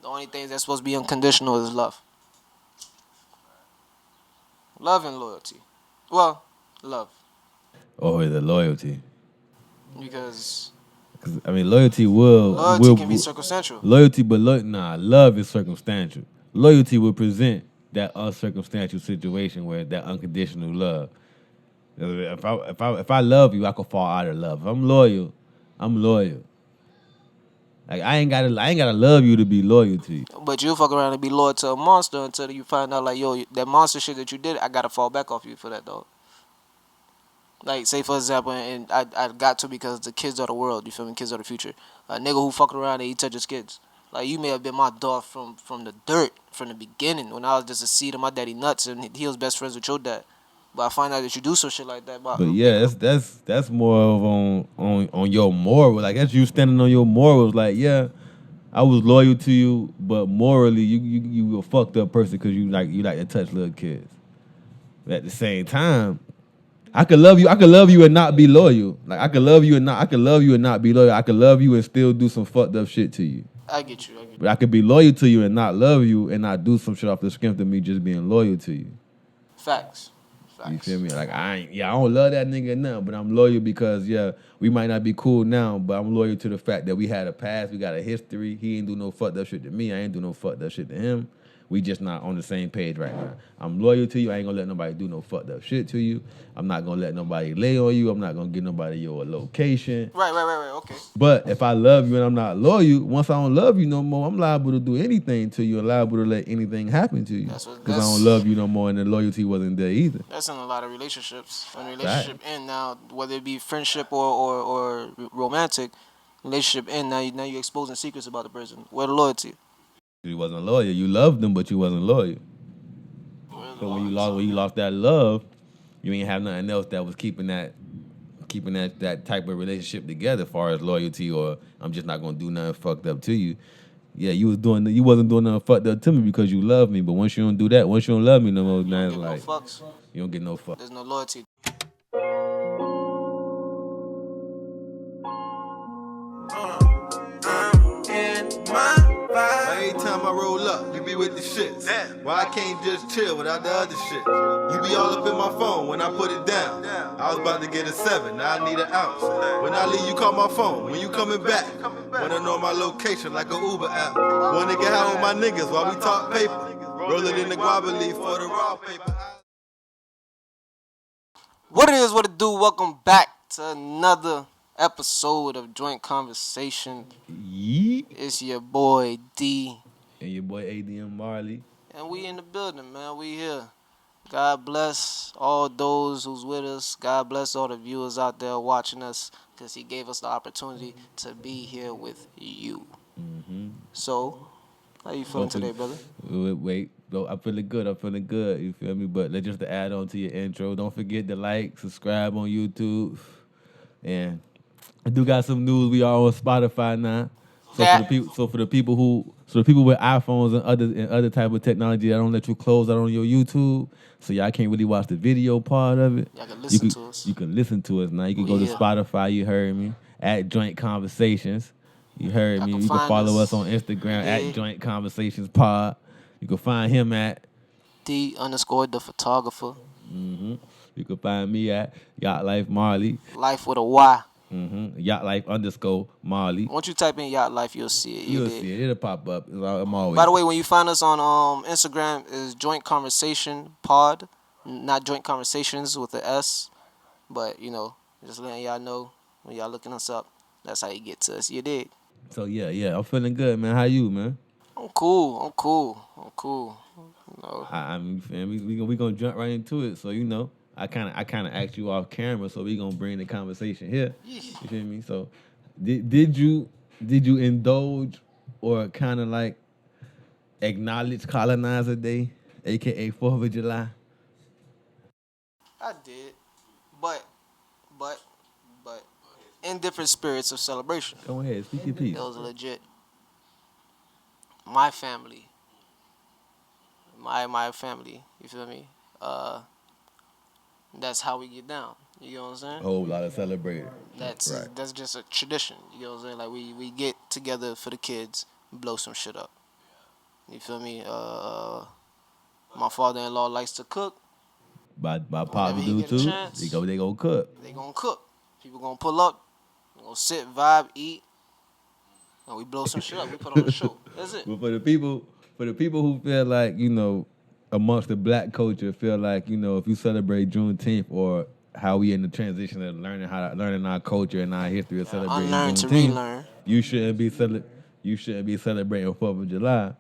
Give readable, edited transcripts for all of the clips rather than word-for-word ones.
The only thing that's supposed to be unconditional is love. Love and loyalty. Well, love. Or the loyalty. Because Cause I mean, loyalty will loyalty can be circumstantial. loyalty, but love is circumstantial. Loyalty will present that uncircumstantial situation where that unconditional love. If I love you, I could fall out of love. If I'm loyal, I'm loyal. Like I ain't gotta love you to be loyal to you. But you fuck around and be loyal to a monster until you find out like, yo, that monster shit that you did, I gotta fall back off you for that though. Like, say for example, and I got to because the kids are the world, you feel me? Kids are the future. A nigga who fucking around and he touches kids. Like, you may have been my dog from the dirt, from the beginning, when I was just a seed of my daddy nuts, and he was best friends with your dad. But I find out that you do some shit like that. But yeah, that's more of on your moral. Like that's you standing on your morals. Like yeah, I was loyal to you, but morally you a fucked up person because you like to touch little kids. But at the same time, I could love you. I could love you and not be loyal. Like I could love you and not be loyal. I could love you and still do some fucked up shit to you. I get you. But I could be loyal to you and not love you and not do some shit off the strength of me just being loyal to you. Facts. You feel me? Like I don't love that nigga now, but I'm loyal because we might not be cool now, but I'm loyal to the fact that we had a past, we got a history. He ain't do no fucked up shit to me. I ain't do no fucked up shit to him. We just not on the same page right now. I'm loyal to you. I ain't gonna let nobody do no fucked up shit to you. I'm not gonna let nobody lay on you. I'm not gonna give nobody your location. Right. Okay. But if I love you and I'm not loyal, once I don't love you no more, I'm liable to do anything to you and liable to let anything happen to you. Because I don't love you no more and the loyalty wasn't there either. That's in a lot of relationships. When a relationship end now, whether it be friendship or romantic, relationship end, now you're exposing secrets about the person. Where the loyalty? You wasn't loyal. You loved them, but you wasn't loyal. So when you lost that love, you ain't have nothing else that was keeping that type of relationship together, as far as loyalty or I'm just not gonna do nothing fucked up to you. Yeah, you wasn't doing nothing fucked up to me because you love me. But once you don't do that, once you don't love me no more, now it's like you don't get no fucks. There's no loyalty. Every time I roll up, you be with the shits. Why I can't just chill without the other shit? You be all up in my phone when I put it down. I was about to get a 7, now I need an ounce. When I leave, you call my phone. When you coming back, wanna know my location like a Uber app. Wanna get high with my niggas while we talk paper. Roll it in the guava leaf for the raw paper. What it is, what it do? Welcome back to another episode of Joint Conversation. It's your boy D. And your boy ADM Marley. And we in the building, man. We here. God bless all those who's with us. God bless all the viewers out there watching us, because he gave us the opportunity to be here with you. Mm-hmm. So, how you feeling today, brother? Wait. I'm feeling good. You feel me? But just to add on to your intro, don't forget to like, subscribe on YouTube. And I do got some news. We are on Spotify now. So for the people with iPhones and other type of technology that don't let you close out on your YouTube, so y'all can't really watch the video part of it. Y'all can listen to us. You can listen to us now. You can go to Spotify. You heard me at Joint Conversations. You heard me. You can follow us on Instagram at Joint Conversations Pod. You can find him at D_the photographer. Mm-hmm. You can find me at Yacht Life Marley. Life with a Y. Mm-hmm. Yacht Life _Marley. Once you type in Yacht Life, you'll see it. You'll see it. It'll pop up. I'm always. By the way, when you find us on Instagram, is Joint Conversation Pod, not Joint Conversations with the S. But just letting y'all know when y'all looking us up, that's how you get to us. You dig? So yeah, I'm feeling good, man. How you, man? I'm cool. I mean, we gonna jump right into it. So I kind of asked you off camera, so we gonna bring the conversation here. You feel me? So, did you indulge or kind of like acknowledge Colonizer Day, aka 4th of July? I did, but in different spirits of celebration. Go ahead, speak your piece. It was legit. My family. My family. You feel me? That's how we get down. You know what I'm saying? A whole lot of celebrating. That's just a tradition. You know what I'm saying? Like we get together for the kids, blow some shit up. You feel me? My father-in-law likes to cook. My Whenever pops he do get a too. chance, They go cook. they gonna cook. People gonna pull up, gonna sit, vibe, eat, and we blow some shit up. We put on a show. That's it. But for the people who feel like, amongst the black culture, feel like, if you celebrate Juneteenth or how we in the transition of learning our culture and our history of Gotta celebrating unlearn to Juneteenth, relearn. you shouldn't be you shouldn't be celebrating 4th of July.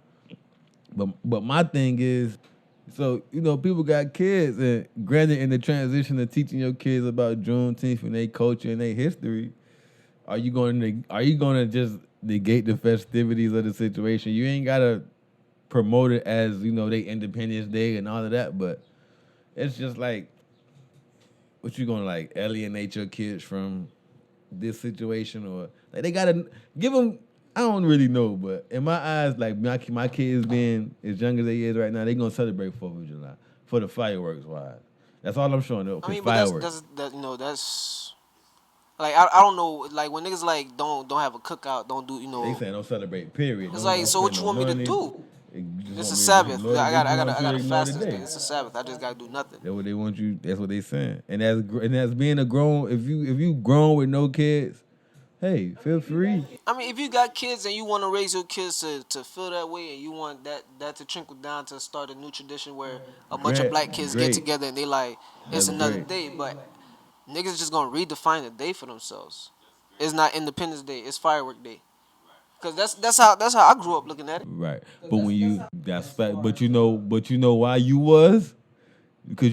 But my thing is, so people got kids, and granted, in the transition of teaching your kids about Juneteenth and their culture and their history, are you going to just negate the festivities of the situation? You ain't gotta promote it as they Independence Day and all of that, but it's just like, what you gonna like alienate your kids from this situation, or like they gotta give them? I don't really know, but in my eyes, like my kids being as young as they is right now, they gonna celebrate 4th of July for the fireworks wise. That's all I'm showing up I for mean, but that's fireworks. that's that that's like I don't know, like when niggas like don't have a cookout, don't do They saying don't celebrate. Period. It's Don't like, so what spend you no want me to money. do? You just It's a want me to just Sabbath. ignore the. They just I want you to gotta ignore fast the this day. day. It's a Sabbath. I just gotta do nothing. That's what they want you. That's what they saying. And as being a grown, if you grown with no kids, hey, feel free. I mean, if you got kids and you want to raise your kids to feel that way, and you want that to trickle down to start a new tradition where a bunch of Great, black kids get great. together and they like it's That's another great. day, but niggas just gonna redefine the day for themselves. It's not Independence Day. It's Firework Day. Cause that's how I grew up looking at it. Right. But when you that's fact. But you know why you was, because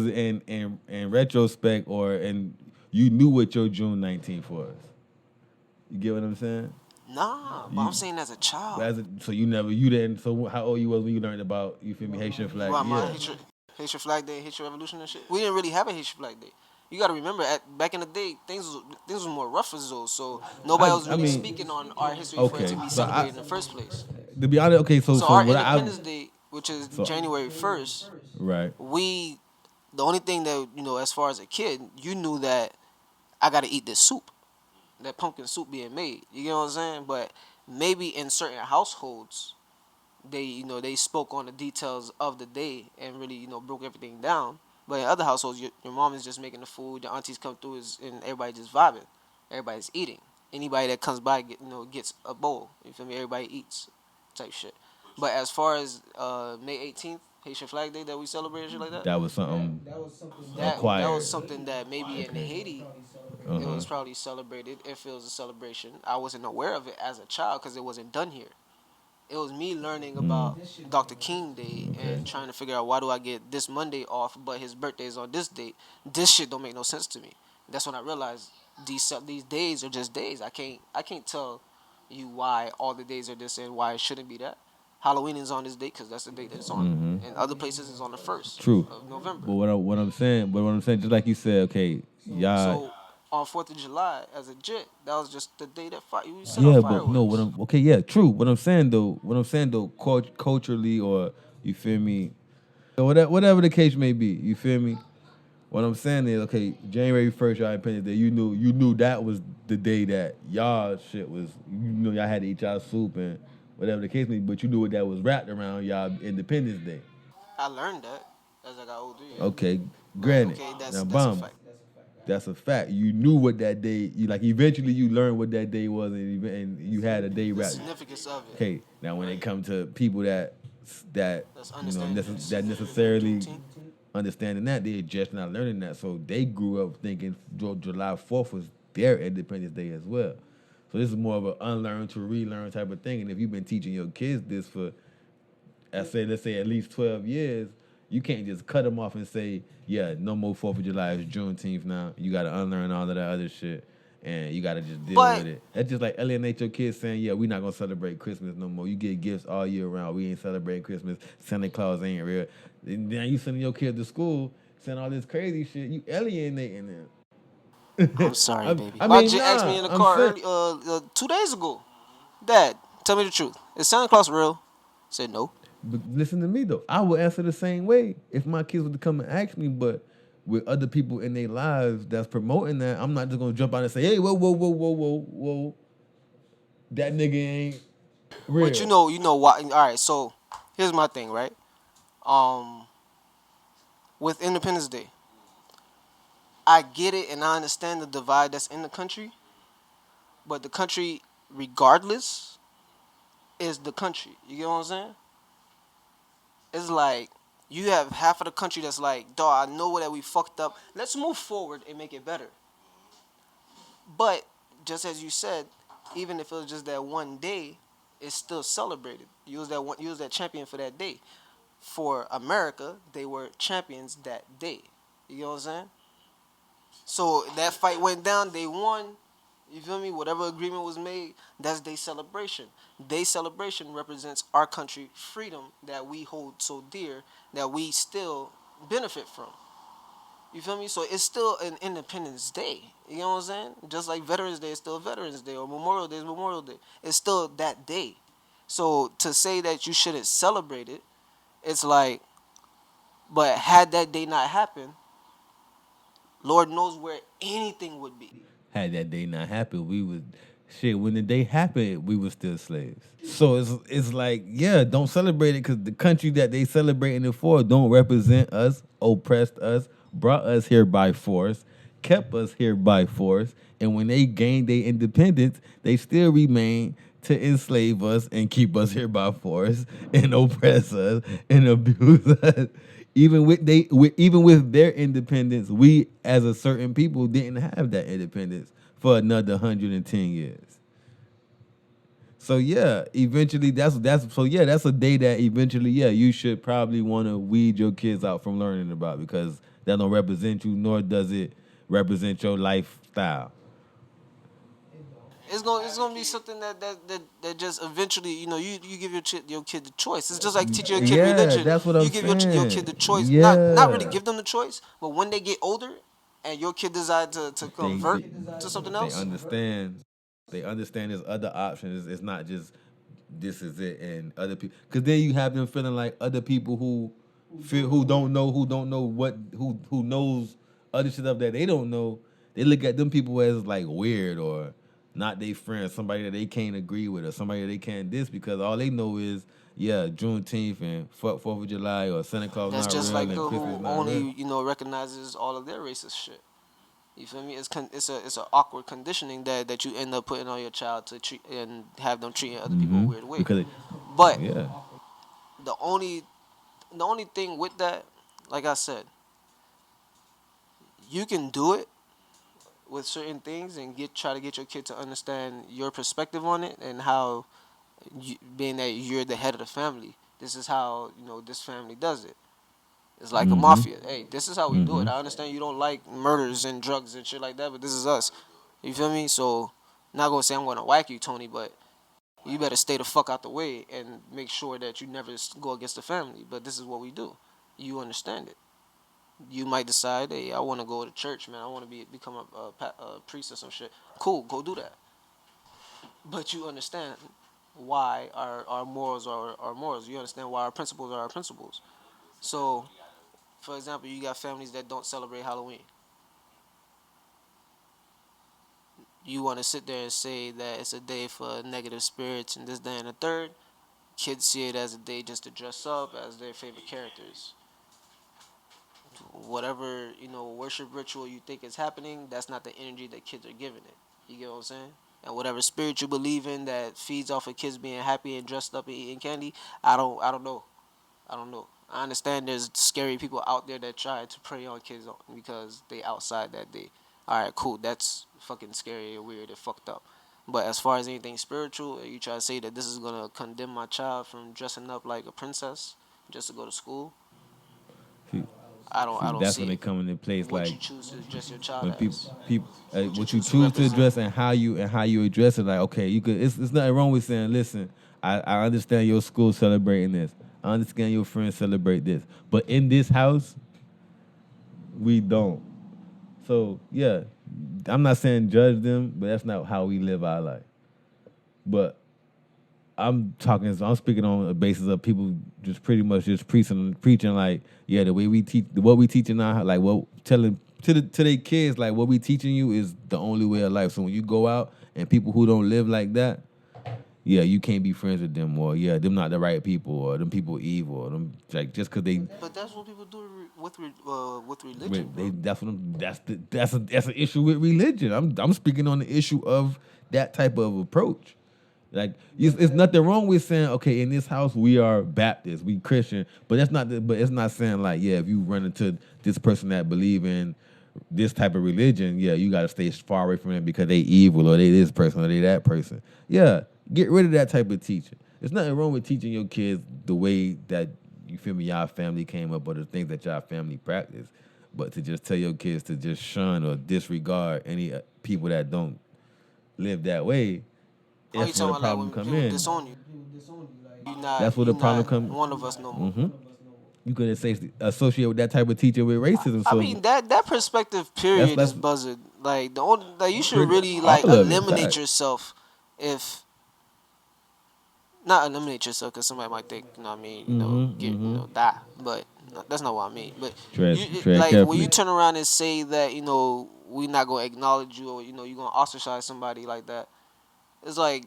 in retrospect, or and you knew what your June 19th was. You get what I'm saying? Nah, but I'm You saying as a child. so you didn't. So how old you was when you learned about, you feel me, Haitian flag? Why my Yeah. Haitian Flag Day, Haitian Revolution and shit. We didn't really have a Haitian Flag Day. You got to remember, back in the day, things was more rough as those. So nobody was I really mean, speaking on our history for it okay. to be So celebrated in the first place. to be honest, okay. So So so our what I Independence Day, which is so January 1st, right. we the only thing that as far as a kid, you knew that I got to eat this soup, that pumpkin soup being made. You get what I'm saying? But maybe in certain households, they spoke on the details of the day and really broke everything down. But in other households, your mom is just making the food, your aunties come through, and everybody just vibing, everybody's eating. Anybody that comes by gets a bowl. You feel me? Everybody eats, type shit. But as far as May 18th, Haitian Flag Day that we celebrate and shit like that, That was something that was acquired. something that maybe in Haiti it Uh-huh. was probably celebrated if it was a celebration. I wasn't aware of it as a child because it wasn't done here. It was me learning about Dr. King Day Okay. and trying to figure out why do I get this Monday off, but his birthday is on this date. This shit don't make no sense to me. That's when I realized these days are just days. I can't tell you why all the days are this and why it shouldn't be that. Halloween is on this date because that's the date that it's on, and other places is on the first True. of November. What I'm saying, just like you said, okay, y'all. So on 4th of July, as a jit, that was just the day that we set off Yeah, but no, fireworks. okay, yeah, true. What I'm saying though, culturally, or you feel me, or whatever the case may be, you feel me. What I'm saying is, okay, January 1st, y'all Independence Day. You knew that was the day that y'all shit was. Y'all had to eat y'all soup and whatever the case may be, but you knew what that was wrapped around y'all Independence Day. I learned that as I got older, yeah. Okay, But granted. okay, Now, that's a bomb. fact. That's a fact. You knew what that day. You like eventually you learned what that day was, and you had a day The wrapped. significance of it. Okay, now when it comes to people that That's understanding that the necessarily Juneteenth. understanding that, they're just not learning that, so they grew up thinking July 4th was their Independence Day as well. So this is more of an unlearn to relearn type of thing. And if you've been teaching your kids this for, let's say at least 12 years, you can't just cut them off and say, yeah, no more 4th of July, it's Juneteenth now. You got to unlearn all of that other shit, and you got to just deal But with it. That's just like alienate your kids saying, yeah, we're not going to celebrate Christmas no more. You get gifts all year round. We ain't celebrating Christmas. Santa Claus ain't real. And then you sending your kids to school, saying all this crazy shit. You alienating them. I'm sorry, baby. I My mean, jit asked me nah, in the I'm car saying, early, 2 days ago. Dad, tell me the truth. Is Santa Claus real? I said no. but listen to me though. I would answer the same way if my kids would come and ask me, but with other people in their lives that's promoting that, I'm not just gonna jump out and say, hey, whoa, whoa, whoa, whoa, whoa, whoa. That nigga ain't. But Real. you know why? All right, so here's my thing, right? Um, with Independence Day, I get it and I understand the divide that's in the country, but the country, regardless, is the country. You get what I'm saying? It's like you have half of the country that's like, dog, I know that we fucked up. Let's move forward and make it better. But just as you said, even if it was just that one day, it's still celebrated. You was that champion for that day. For America, they were champions that day. You know what I'm saying? So that fight went down, they won. You feel me? Whatever agreement was made, that's their celebration. Their celebration represents our country freedom that we hold so dear that we still benefit from. You feel me? So it's still an Independence Day. You know what I'm saying? Just like Veterans Day is still Veterans Day or Memorial Day is Memorial Day. It's still that day. So to say that you shouldn't celebrate it, it's like, but had that day not happened, Lord knows where anything would be. Had that day not happened, we would shit. When the day happened, we were still slaves. So it's like, yeah, don't celebrate it because the country that they celebrating it for don't represent us, oppressed us, brought us here by force, kept us here by force, and when they gained their independence, they still remain to enslave us and keep us here by force and oppress us and abuse us. Even with their independence, we as a certain people didn't have that independence for another 110 years. So yeah, eventually that's so yeah, that's a day that eventually, yeah, you should probably want to weed your kids out from learning about because that don't represent you, nor does it represent your lifestyle. It's gonna be something that just eventually, you give your kid the choice. It's just like teaching your kid Yeah, religion. that's what I'm You give your kid the saying. choice, not really Yeah. give them the choice, but when they get older and your kid decide to They convert they, to something they else, understand. They understand there's other options. It's not just this is it and other people. Because then you have them feeling like other people who don't know who knows other shit up that they don't know. They look at them people as like weird or not their friends, somebody that they can't agree with or somebody that they can't diss because all they know is yeah Juneteenth and fuck Fourth of July or Santa Claus that's not just real like and the Christmas who not real. only recognizes all of their racist shit. You feel me? It's a awkward conditioning that you end up putting on your child to treat and have them treating other people a Mm-hmm. weird way. Because But yeah. the only the only thing with that, like I said, you can do it with certain things and try to get your kid to understand your perspective on it and how being that you're the head of the family, this is how this family does it. It's like a Mm-hmm. mafia. Hey, this is how we do Mm-hmm. it. I understand you don't like murders and drugs and shit like that, but this is us. You feel me? So, not gonna say I'm gonna whack you, Tony, but you better stay the fuck out the way and make sure that you never go against the family. But this is what we do. You understand it. You might decide, hey, I want to go to church, man. I want to become a priest or some shit. Cool, go do that. But you understand why our morals are our morals. You understand why our principles are our principles. So, for example, you got families that don't celebrate Halloween. You want to sit there and say that it's a day for negative spirits and this, that, and the third. Kids see it as a day just to dress up as their favorite characters. Whatever worship ritual you think is happening, that's not the energy that kids are giving it. You get what I'm saying? And whatever spirit you believe in that feeds off of kids being happy and dressed up and eating candy, I don't know. I don't know. I understand there's scary people out there that try to prey on kids because they outside that day. All right, cool. That's fucking scary and weird and fucked up. But as far as anything spiritual, you try to say that this is gonna condemn my child from dressing up like a princess just to go to school. See, I see, don't that's when see they it. come into place. What Like you choose to dress your child when people, as, people, what you what you choose to choose to represent. address and how you address it. Like, okay, it's nothing wrong with saying, listen, I understand your school celebrating this. I understand your friends celebrate this, but in this house, we don't. So yeah, I'm not saying judge them, but that's not how we live our life. But I'm speaking on a basis of people just pretty much just preaching like, yeah, the way we teach, what we teaching now, like what telling to their kids, like what we teaching you is the only way of life. So when you go out and people who don't live like that, yeah, you can't be friends with them, or yeah, them not the right people, or them people evil, or them like just because they But that's what people do with religion, they bro. that's what that's an issue with religion. I'm speaking on the issue of that type of approach. Like it's nothing wrong with saying, okay, in this house we are Baptist, we Christian, but but it's not saying like, yeah, if you run into this person that believe in this type of religion, yeah, you gotta stay far away from them because they evil or they this person or they that person. Yeah, get rid of that type of teaching. There's nothing wrong with teaching your kids the way that you feel me, y'all family came up or the things that y'all family practice. But to just tell your kids to just shun or disregard any people that don't live that way, Oh, you that's where the talking about like problem when come people in. disown you? That's where You the problem not come. one of us no more. Mm-hmm. You could associate with that type of teacher with racism. I So mean that perspective period that's is buzzing. Like the only like you should pretty really all like of it. eliminate Fact. yourself if not eliminate yourself because somebody might think you know what I mean get die, but no, that's not what I mean. But Tread like when you carefully. turn around and say that we not gonna acknowledge you or you gonna ostracize somebody like that, it's like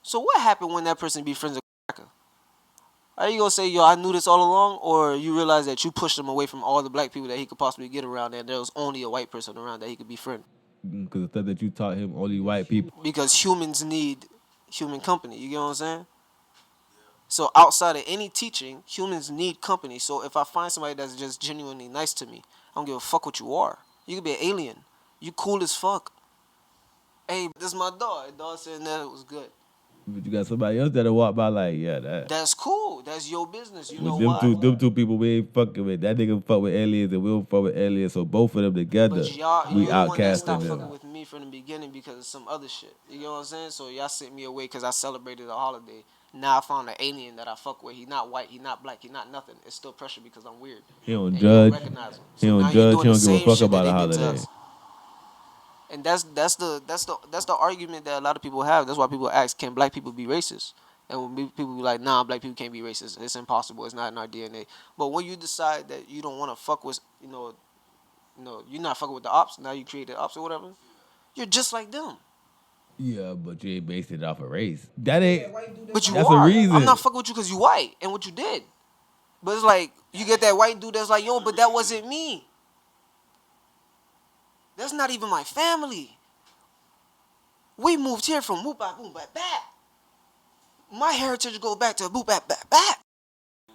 so what happened when that person be friends with a cracker? Are you gonna say, yo, I knew this all along, or you realize that you pushed him away from all the black people that he could possibly get around, and there was only a white person around that he could be friend? Because the stuff that you taught him, only white people. Because humans need human company. You get what I'm saying? So outside of any teaching, humans need company. So if I find somebody that's just genuinely nice to me, I don't give a fuck what you are. You could be an alien. You cool as fuck. Hey, this is my dog. Dog said that it was good. But you got somebody else that'll walk by like, yeah, that. That's cool. That's your business. You know With why? them two people we ain't fucking with. That nigga fuck with aliens and we don't fuck with aliens. So both of them together, But y'all, we you're the one that outcasting stopped them. fucking with me from the beginning because of some other shit. You know what I'm saying? So y'all sent me away because I celebrated a holiday. Now I found an alien that I fuck with. He not white, he not black, he not nothing. It's still pressure because I'm weird. He don't And you don't judge. recognize him. He So now don't you're judge. doing He the don't give a same fuck shit that about a they did to holiday. us. And that's the argument that a lot of people have. That's why people ask, can black people be racist? And when people be like, nah, black people can't be racist. It's impossible. It's not in our DNA. But when you decide that you don't want to fuck with, you're not fucking with the ops. Now you create the ops or whatever. You're just like them. Yeah, but you ain't based it off of race. That ain't. But you That's a are. I'm reason. not fucking with you because you white and what you did. But it's like you get that white dude that's like, yo, but that wasn't me. That's not even my family. We moved here from boop bap boom bap back. My heritage goes back to boop bap bap back.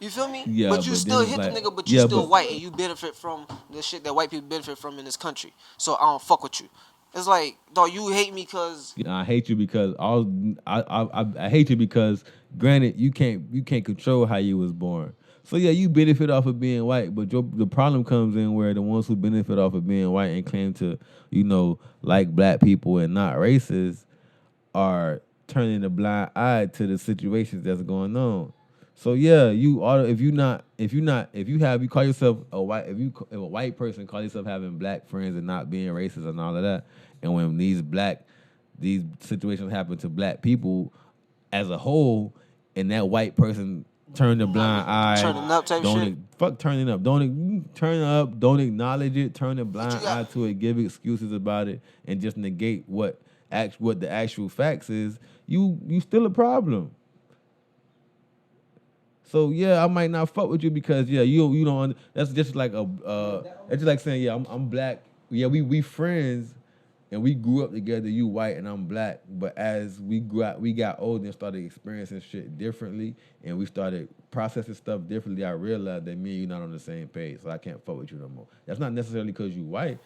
You feel me? Yeah, But you but then still it's hit the like, nigga, but you yeah, still but white and you benefit from the shit that white people benefit from in this country. So I don't fuck with you. It's like, dog, you hate me because I hate you because I hate you because granted you can't control how you was born. So yeah, you benefit off of being white, but the problem comes in where the ones who benefit off of being white and claim to, like black people and not racist are turning a blind eye to the situations that's going on. So yeah, you ought if you call yourself a white if a white person call yourself having black friends and not being racist and all of that, and when these situations happen to black people as a whole, and that white person turn the blind eye, turning up type shit. fuck turning up, turn up, don't acknowledge it, turn a But you blind eye got to it, give excuses about it, and just negate what the actual facts is, you still a problem. So yeah, I might not fuck with you because yeah, you don't. That's just like that's just like saying yeah, I'm black. Yeah, we friends, and we grew up together. You white and I'm black. But as we grew out, we got older and started experiencing shit differently, and we started processing stuff differently. I realized that me and you not on the same page, so I can't fuck with you no more. That's not necessarily because you white.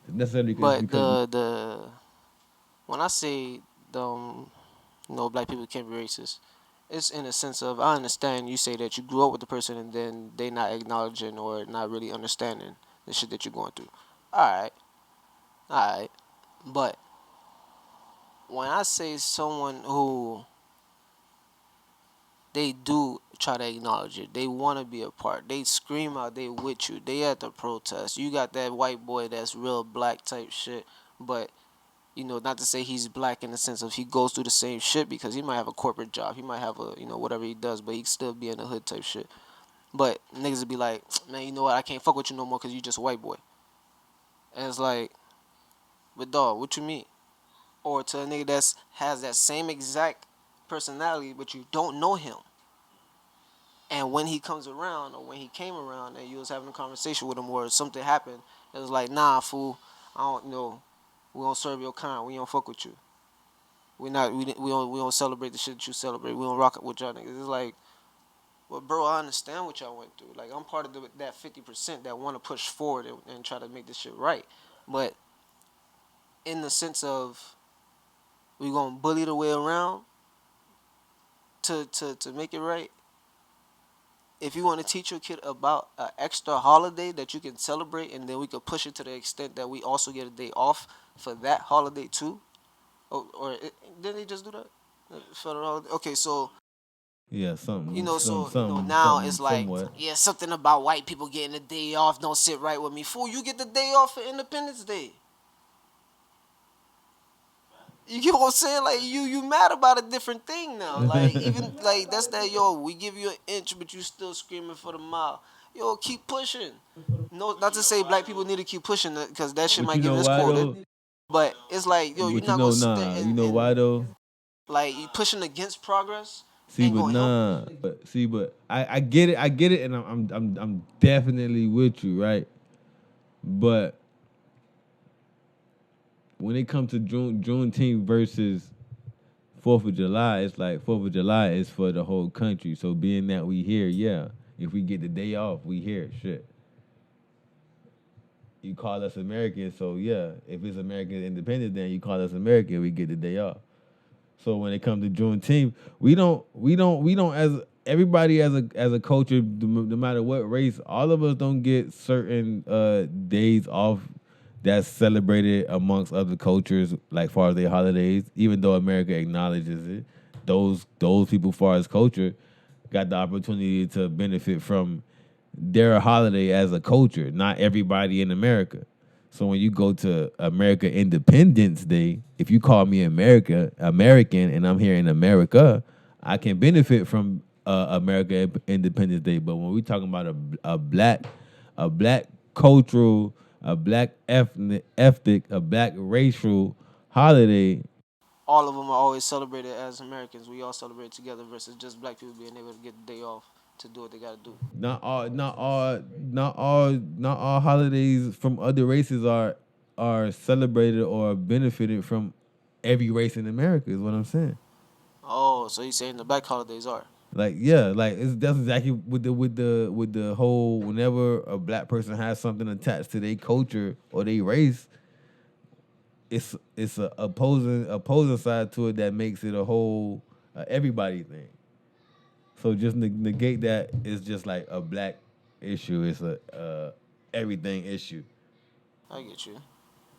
It's necessarily but because the when I say black people can't be racist, it's in a sense of I understand you say that you grew up with the person and then they not acknowledging or not really understanding the shit that you're going through. Alright, alright. But when I say someone who they do try to acknowledge it, they want to be a part, they scream out, they with you, they at the protest. You got that white boy that's real black type shit, but not to say he's black in the sense of he goes through the same shit because he might have a corporate job. He might have whatever he does, but he still be in the hood type shit. But niggas would be like, man, you know what? I can't fuck with you no more because you just a white boy. And it's like, but dog, what you mean? or to a nigga that's has that same exact personality, but you don't know him. And when he comes around, or when he came around, and you was having a conversation with him, or something happened, it was like, nah, fool, I don't know, we don't serve your kind, we don't fuck with you. We don't celebrate the shit that you celebrate. We don't rock it with y'all niggas. It's like, well, bro, I understand what y'all went through. Like, I'm part of that 50% that want to push forward and try to make this shit right. But in the sense of we gonna bully the way around to make it right. If you want to teach your kid about an extra holiday that you can celebrate, and then we could push it to the extent that we also get a day off for that holiday too, didn't they just do that? Federal holiday. Okay, so Yeah, now it's like, somewhat. yeah, something about white people getting a day off don't sit right with me. Fool, you get the day off for Independence Day. You get what I'm saying? Like, you mad about a different thing now. Like, even like that's that, yo, we give you an inch, but you still screaming for the mile. Yo, keep pushing. No, not to say black people need to keep pushing, because that shit But might you get know why misquoted. though? But it's like, yo, you're But you not know, gonna sit there nah. You know why though? like, you pushing against progress See, ain't but gonna help you. nah. But I get it. I get it, and I'm definitely with you, right? But when it comes to Juneteenth versus 4th of July, it's like 4th of July is for the whole country. So being that we here, yeah, if we get the day off, we here. Shit, you call us American, so yeah, if it's American Independence Day, you call us American, we get the day off. So when it comes to Juneteenth, we don't as everybody as a culture, no matter what race, all of us don't get certain days off that's celebrated amongst other cultures, like far as their holidays. Even though America acknowledges it, those people, far as culture, got the opportunity to benefit from their holiday as a culture. Not everybody in America. So when you go to America Independence Day, if you call me American, and I'm here in America, I can benefit from America Independence Day. But when we talking about a black cultural, a black ethnic, a black racial holiday, All of them are always celebrated as Americans. We all celebrate together versus just black people being able to get the day off to do what they gotta do. not all holidays from other races are celebrated or benefited from every race in America. Is what I'm saying. Oh, so you saying the black holidays are? Like yeah, like that's exactly with the whole. Whenever a black person has something attached to their culture or their race, it's a opposing side to it that makes it a whole everybody thing. So just negate that is just like a black issue. It's a everything issue. I get you.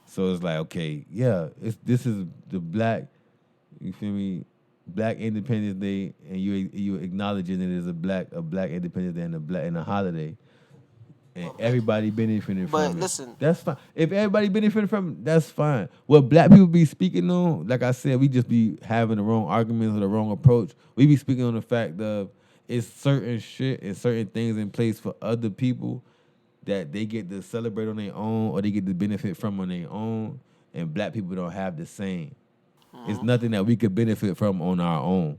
So it's like, okay, yeah, this is the black, you feel me, Black Independence Day, and you acknowledging it as a black Independence Day and a holiday, and everybody benefiting But from it. listen, That's fine. If everybody benefiting from it, that's fine. What black people be speaking on, like I said, we just be having the wrong arguments or the wrong approach. We be speaking on the fact of it's certain shit and certain things in place for other people that they get to celebrate on their own or they get to benefit from on their own, and black people don't have the same. It's nothing that we could benefit from on our own.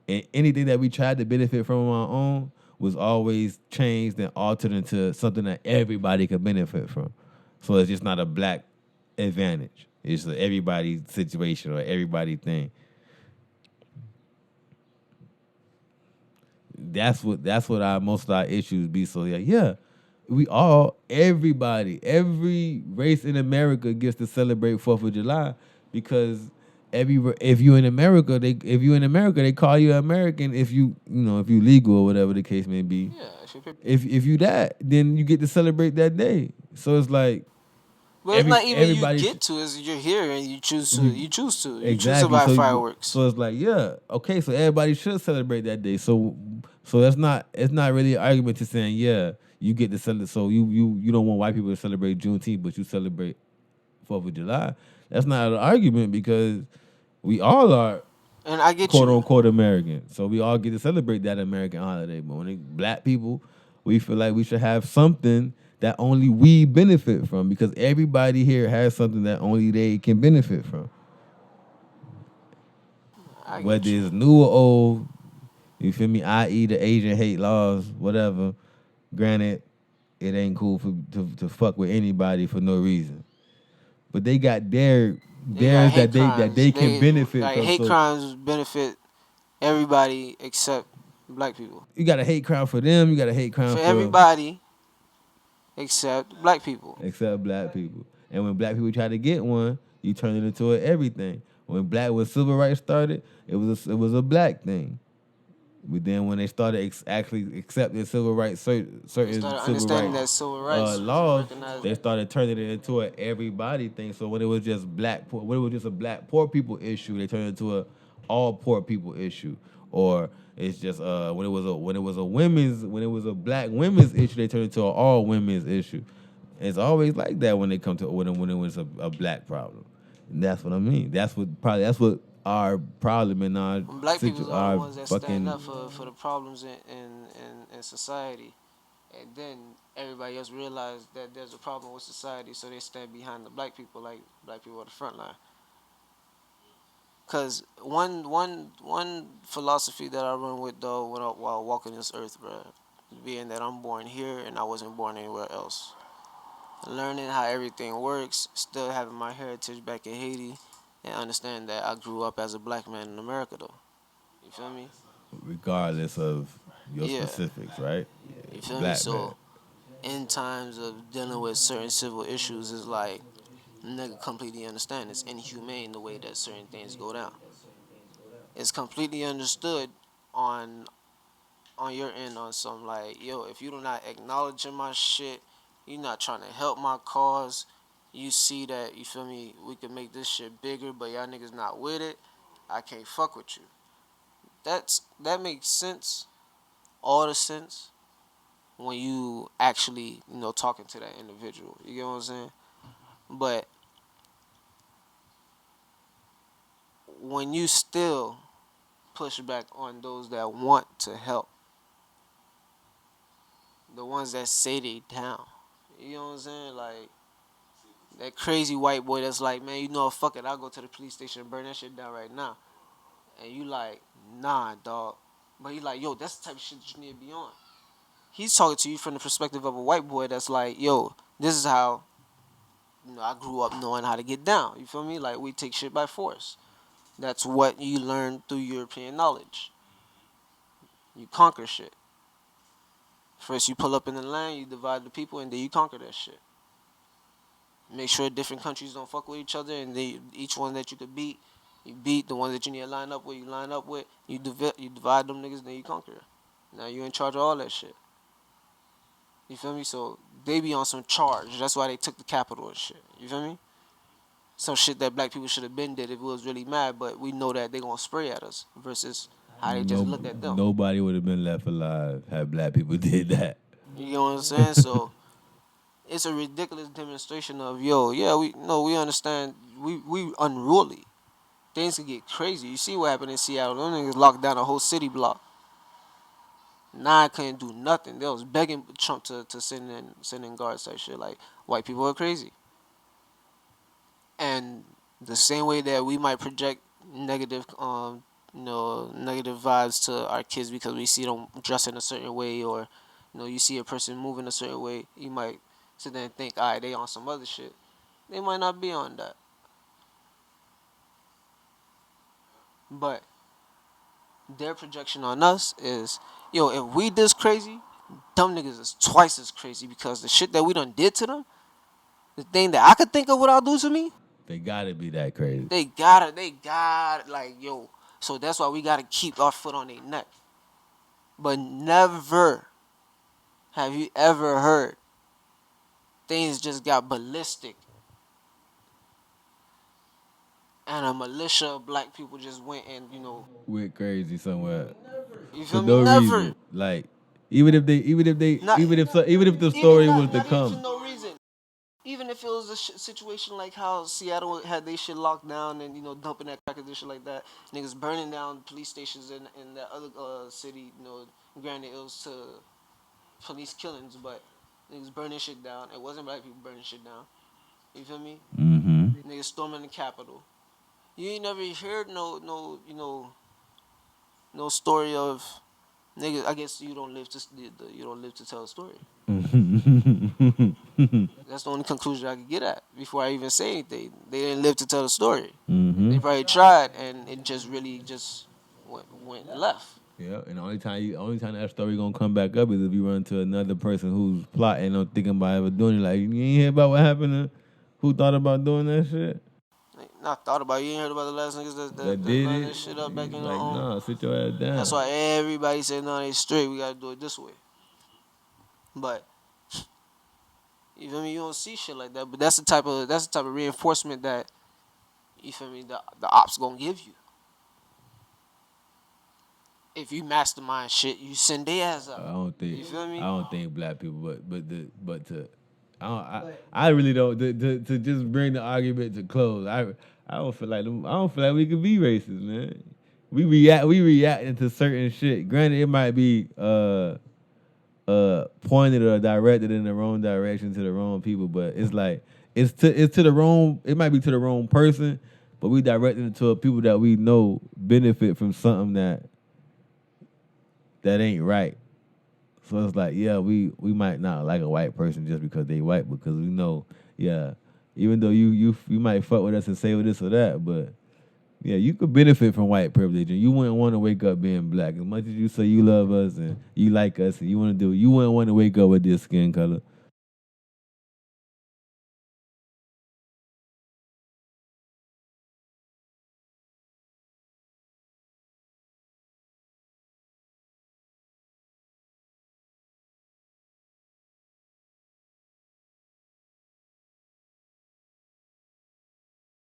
And anything that we tried to benefit from on our own was always changed and altered into something that everybody could benefit from. So it's just not a black advantage. It's a everybody situation or everybody thing. That's what our most of our issues be. So yeah, every race in America gets to celebrate 4th of July because if you in America, they call you American if you legal or whatever the case may be. yeah, If you that, then you get to celebrate that day. So it's like but it's not even you everybody get to. Is you're here and you choose to. You choose to. You choose to exactly. buy fireworks. So it's like, yeah, okay. So everybody should celebrate that day. So it's not really an argument to saying, yeah, you get to celebrate. So you don't want white people to celebrate Juneteenth, but you celebrate 4th of July. That's not an argument because we all are And I get quote you. unquote American. So we all get to celebrate that American holiday. But when black people, we feel like we should have something that only we benefit from because everybody here has something that only they can benefit from. I get whether you. it's new or old. You feel me? I.e. the Asian hate laws, whatever. Granted, it ain't cool to fuck with anybody for no reason. But they got They got theirs hate that crimes. they can They benefit like from. hate So crimes benefit everybody except black people. you got a hate crime for them. You got a hate crime For for everybody except black people. except black people. And when black people try to get one, you turn it into an everything. When civil rights started, it was a black thing. But then when they started actually accepting civil rights, They certain started civil understanding rights that civil rights was laws, recognized. they started turning it into an everybody thing. So when it was just when it was just a black poor people issue, they turned it into a all poor people issue. Or it's just when it was a black women's issue, they turned it into an all women's issue. It's always like that when they come to when it was a black problem. And that's what I mean. That's what our problem in our When black people are the our ones that stand fucking up for the problems in society, and then everybody else realize that there's a problem with society, so they stand behind the black people, like black people on the front line. Cause one philosophy that I run with though while walking this earth, bro, being that I'm born here and I wasn't born anywhere else, learning how everything works, still having my heritage back in Haiti, and understand that I grew up as a black man in America though. You feel me? regardless of your Yeah. specifics, right? You feel me? Black man. So in times of dealing with certain civil issues, is like nigga completely understand it's inhumane the way that certain things go down. It's completely understood on on your end on some like, yo, if you do not acknowledging my shit, you not trying to help my cause, you see that, you feel me, we can make this shit bigger, but y'all niggas not with it, I can't fuck with you. That makes sense, all the sense, when you actually, talking to that individual. You get what I'm saying? But when you still push back on those that want to help, the ones that say they down, you know what I'm saying? Like that crazy white boy that's like, man, you know what, fuck it, I'll go to the police station and burn that shit down right now. And you like, nah, dog. But he like, yo, that's the type of shit that you need to be on. He's talking to you from the perspective of a white boy that's like, yo, this is how, I grew up knowing how to get down. You feel me? Like we take shit by force. That's what you learn through European knowledge. You conquer shit. First you pull up in the land, you divide the people, and then you conquer that shit. Make sure different countries don't fuck with each other, and each one that you could beat, you beat the ones that you need to line up with. You line up with. You divide them niggas, then you conquer. Now you in charge of all that shit. You feel me? So they be on some charge. That's why they took the capital and shit. You feel me? Some shit that black people should have been did if we was really mad, but we know that they gonna spray at us versus how they just No, look at them. nobody would have been left alive had black people did that. You know what I'm saying? So it's a ridiculous demonstration of, yo, yeah, we understand, we unruly. Things can get crazy. You see what happened in Seattle? Them niggas locked down a whole city block. Nah, I couldn't do nothing. They was begging Trump to send in guards type shit. Like white people are crazy. And the same way that we might project negative negative vibes to our kids because we see them dress in a certain way, or you see a person moving a certain way, you might sit there and think, all right, they on some other shit. They might not be on that. But their projection on us is, yo, if we this crazy, dumb niggas is twice as crazy because the shit that we done did to them, the thing that I could think of what I'll do to me, They gotta be that crazy. they gotta, like, yo. So that's why we gotta keep our foot on their neck. But never have you ever heard things just got ballistic and a militia of black people just went and, Went crazy somewhere you for feel me? no Never. reason. Like Not even if the even story was not to not even for come, no reason. Even if it was a situation like how Seattle had they shit locked down and dumping that crackers and shit like that, niggas burning down police stations in that other city. Granted it was to police killings, but niggas burning shit down. It wasn't black people burning shit down. You feel me? mm-hmm. Niggas storming the Capitol. You ain't never heard no. no story of niggas. I guess you don't live to you don't live to tell a story. That's the only conclusion I could get at before I even say anything. They didn't live to tell the story. Mm-hmm. They probably tried, and it just really just went left. Yeah, and the only time that story gonna come back up is if you run into another person who's plotting or thinking about ever doing it. Like, you ain't hear about what happened to who thought about doing that shit? Like, not thought about it. You ain't heard about the last niggas That that did ran it. that shit up back in the Like, nah, sit your ass down. That's why everybody said no, they straight. We gotta do it this way. But you feel me? You don't see shit like that. But that's the type of reinforcement that you feel me. The ops gonna give you. If you mastermind shit, you send their ass up. You feel me? I don't think black people, but to I really don't to just bring the argument to close. I don't feel like we could be racist, man. We reacting to certain shit. Granted, it might be pointed or directed in the wrong direction to the wrong people, but it's like it's to the wrong. It might be to the wrong person, but we directing it to people that we know benefit from something that ain't right. So it's like, yeah, we might not like a white person just because they white, because we know, yeah, even though you might fuck with us and say this or that, but yeah, you could benefit from white privilege, and you wouldn't want to wake up being black. As much as you say you love us and you like us and you want to do, you wouldn't want to wake up with this skin color.